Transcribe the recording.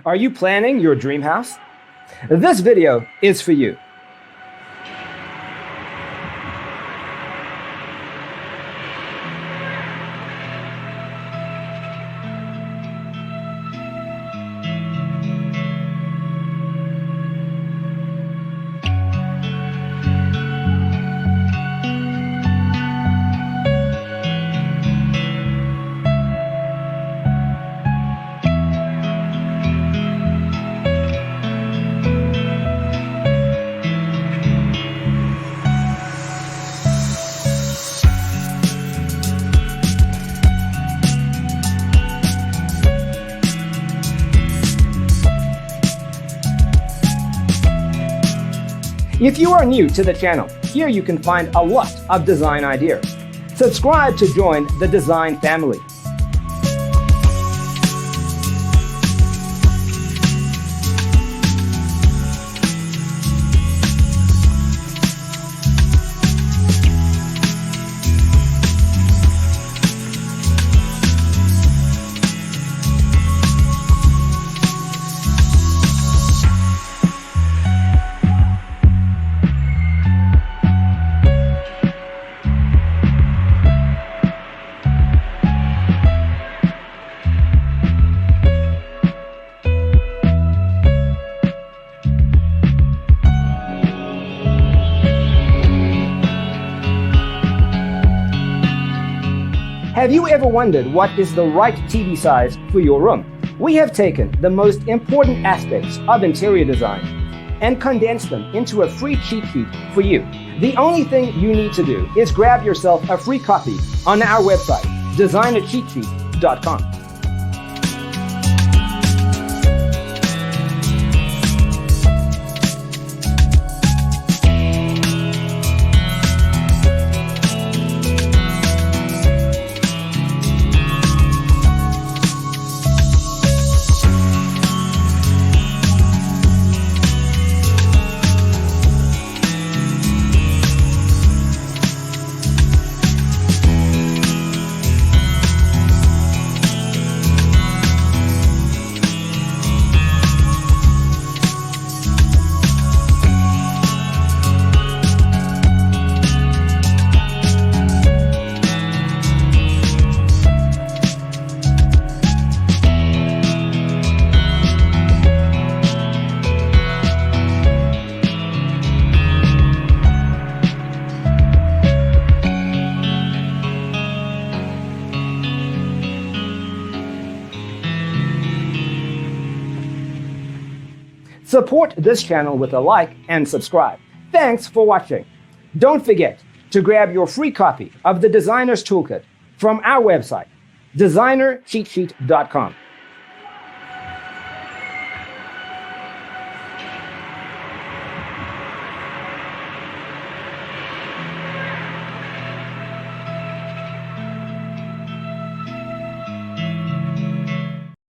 Are you planning your dream house? This video is for you. If you are new to the channel, here you can find a lot of design ideas. Subscribe to join the design family. Have you ever wondered what is the right TV size for your room? We have taken the most important aspects of interior design and condensed them into a free cheat sheet for you. The only thing you need to do is grab yourself a free copy on our website, designercheatsheet.com. Support this channel with a like and subscribe. Thanks for watching. Don't forget to grab your free copy of the Designer's Toolkit from our website, designercheatsheet.com.